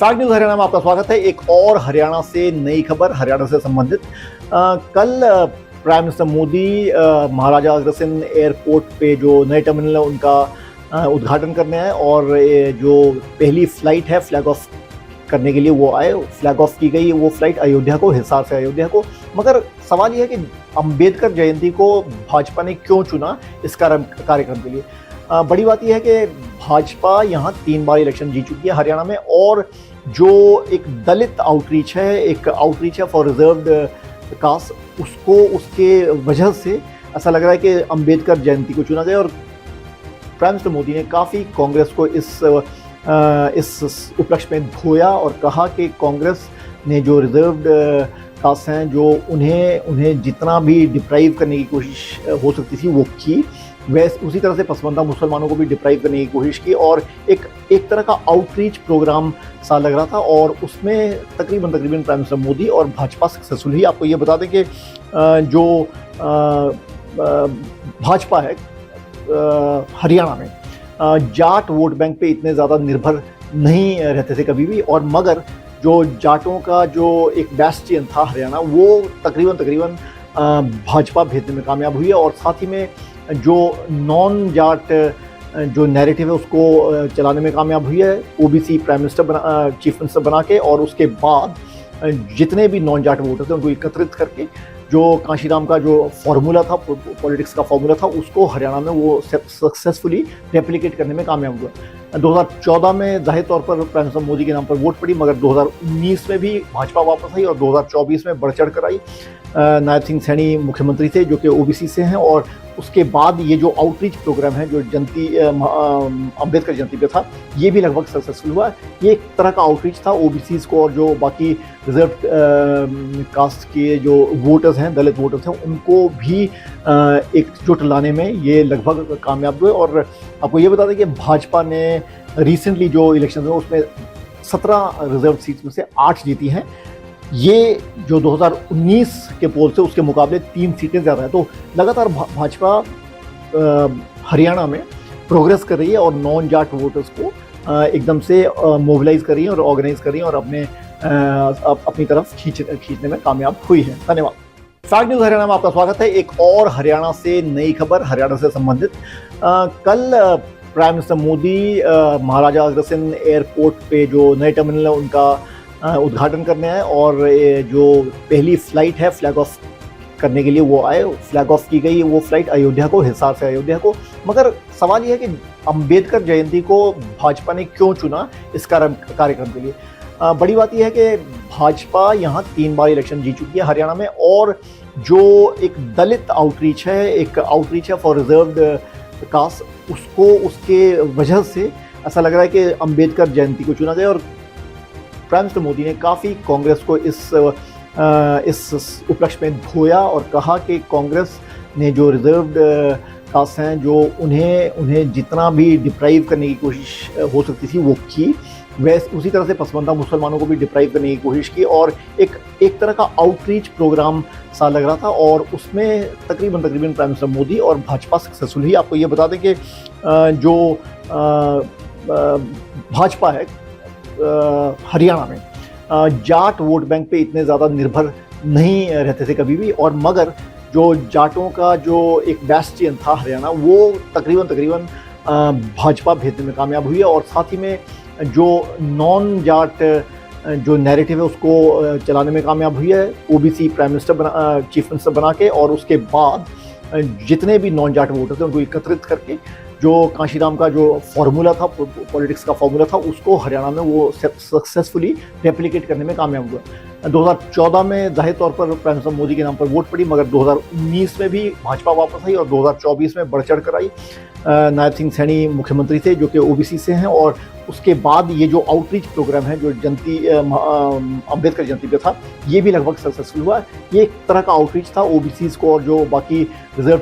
Fact news Haryana में आपका स्वागत है। एक और हरियाणा से नई खबर, हरियाणा से संबंधित। कल prime minister Modi Maharaja Agrasen airport पे जो नए टर्मिनल है उनका उद्घाटन करने आए और जो पहली फ्लाइट है फ्लैग ऑफ करने के लिए वो आए। फ्लैग ऑफ की गई वो फ्लाइट अयोध्या को, हिसार से अयोध्या को। मगर सवाल ये है कि अम्बेडकर जयंती को भाजपा ने क्यों चुना इस कार्यक्रम के लिए। बड़ी बात यह है कि भाजपा यहाँ 3 बार इलेक्शन जीत चुकी है हरियाणा में, और जो एक दलित आउटरीच है फॉर रिजर्व्ड कास्ट, उसको उसके वजह से ऐसा लग रहा है कि अम्बेडकर जयंती को चुना गया। और प्राइम मिनिस्टर मोदी ने काफ़ी कांग्रेस को इस उपलक्ष्य में धोया और कहा कि कांग्रेस ने जो रिजर्व्ड कास्ट हैं, जो उन्हें जितना भी डिप्राइव करने की कोशिश हो सकती थी वो की, वैसे उसी तरह से पसमानदा मुसलमानों को भी डिप्राइव करने की कोशिश की। और एक तरह का आउटरीच प्रोग्राम सा लग रहा था, और उसमें तकरीबन प्राइम मिनिस्टर मोदी और भाजपा सक्सेसफुल हुई। आपको ये बता दें कि जो भाजपा है हरियाणा में जाट वोट बैंक पे इतने ज़्यादा निर्भर नहीं रहते थे कभी भी, और मगर जो जाटों का जो एक बेस्टियन था हरियाणा, वो तकरीबन भाजपा भेजने में कामयाब हुई है। और साथ ही में जो नॉन जाट जो नैरेटिव है उसको चलाने में कामयाब हुई है। ओबीसी चीफ मिनिस्टर बना के, और उसके बाद जितने भी नॉन जाट वोटर थे उनको एकत्रित करके जो कांशीराम का जो फॉर्मूला था, पॉलिटिक्स का फॉर्मूला था, उसको हरियाणा में वो सक्सेसफुली रेप्लिकेट करने में कामयाब हुआ। 2014 में जाहिर तौर पर प्राइम मिनिस्टर मोदी के नाम पर वोट पड़ी, मगर 2019 में भी भाजपा वापस आई और 2024 में बढ़ चढ़ कर आई। नायब सिंह सैनी मुख्यमंत्री थे जो कि ओबीसी से हैं, और उसके बाद ये जो आउटरीच प्रोग्राम है जो अम्बेडकर जयंती पे था, ये भी लगभग सक्सेसफुल हुआ। ये एक तरह का आउटरीच था ओबीसीज को, और जो बाकी रिजर्व कास्ट के जो वोटर्स हैं, दलित वोटर्स हैं, उनको भी एकजुट लाने में ये लगभग कामयाब हुए। और आपको ये बता दें कि भाजपा ने रिसेंटली जो इलेक्शन हुए उसमें 17 रिजर्व सीट्स में से 8 जीती हैं। ये जो 2019 के पोल से उसके मुकाबले 3 सीटें ज़्यादा है। तो लगातार भाजपा हरियाणा में प्रोग्रेस कर रही है और नॉन जाट वोटर्स को एकदम से मोबिलाइज कर रही है और ऑर्गेनाइज कर रही है, और अपनी तरफ खींचने में कामयाब हुई है। धन्यवाद। फैक्ट न्यूज हरियाणा में आपका स्वागत है। एक और हरियाणा से नई खबर, हरियाणा से संबंधित। कल prime minister Modi Maharaja Agrasen airport पे जो नए टर्मिनल है उनका उद्घाटन करने आए, और जो पहली फ्लाइट है फ्लैग ऑफ करने के लिए वो आए। फ्लैग ऑफ की गई वो फ्लाइट अयोध्या को, हिसार से अयोध्या को। मगर सवाल ये है कि अम्बेडकर जयंती को भाजपा ने क्यों चुना इस कार्यक्रम के लिए। बड़ी बात यह है कि भाजपा यहाँ 3 बार इलेक्शन जीत चुकी है हरियाणा में, और जो एक दलित आउटरीच है फॉर रिजर्व्ड कास्ट, उसको उसके वजह से ऐसा लग रहा है कि अम्बेडकर जयंती को चुना गया। और प्राइम मिनिस्टर मोदी ने काफ़ी कांग्रेस को इस उपलक्ष्य में धोया और कहा कि कांग्रेस ने जो रिजर्व्ड कास्ट हैं, जो उन्हें जितना भी डिप्राइव करने की कोशिश हो सकती थी वो की, वैसे उसी तरह से पसमानदा मुसलमानों को भी डिप्राइव करने की कोशिश की। और एक तरह का आउटरीच प्रोग्राम सा लग रहा था, और उसमें तकरीबन प्राइम मिनिस्टर मोदी और भाजपा सक्सेसफुल हुई। आपको ये बता दें कि जो भाजपा है हरियाणा में जाट वोट बैंक पे इतने ज़्यादा निर्भर नहीं रहते थे कभी भी, और मगर जो जाटों का जो एक बेस्टियन था हरियाणा, वो तकरीबन भाजपा भेजने में कामयाब हुई है। और साथ ही में जो नॉन जाट जो नैरेटिव है उसको चलाने में कामयाब हुई है। ओबीसी चीफ मिनिस्टर बना के, और उसके बाद जितने भी नॉन जाट वोटर थे उनको एकत्रित करके जो कांशीराम का जो फॉर्मूला था, पॉलिटिक्स का फॉर्मूला था, उसको हरियाणा में वो सक्सेसफुली रेप्लिकेट करने में कामयाब हुआ। 2014 में जाहिर तौर पर प्राइम मिनिस्टर मोदी के नाम पर वोट पड़ी, मगर 2019 में भी भाजपा वापस आई और 2024 में बढ़ चढ़ कर आई। नायब सिंह सैनी मुख्यमंत्री थे जो कि ओबीसी से हैं, और उसके बाद ये जो आउटरीच प्रोग्राम है जो अम्बेडकर जयंती पे था, ये भी लगभग सक्सेसफुल हुआ। ये एक तरह का आउटरीच था ओबीसीज को, और जो बाकी रिजर्व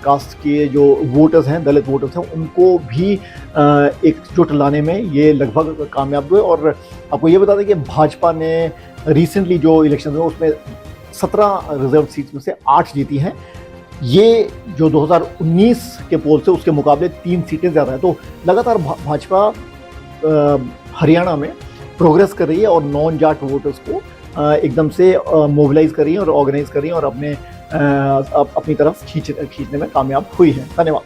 कास्ट के जो वोटर्स हैं, दलित वोटर्स हैं, उनको भी एकजुट लाने में ये लगभग कामयाब हुए। और आपको ये बता दें कि भाजपा ने रिसेंटली जो इलेक्शन हुए उसमें 17 रिजर्व सीट्स में से 8 जीती हैं। ये जो 2019 के पोल से उसके मुकाबले 3 सीटें ज़्यादा है। तो लगातार भाजपा हरियाणा में प्रोग्रेस कर रही है और नॉन जाट वोटर्स को एकदम से मोबिलाइज कर रही है और ऑर्गेनाइज कर रही है और अपनी तरफ खींचने में कामयाब हुई है। धन्यवाद।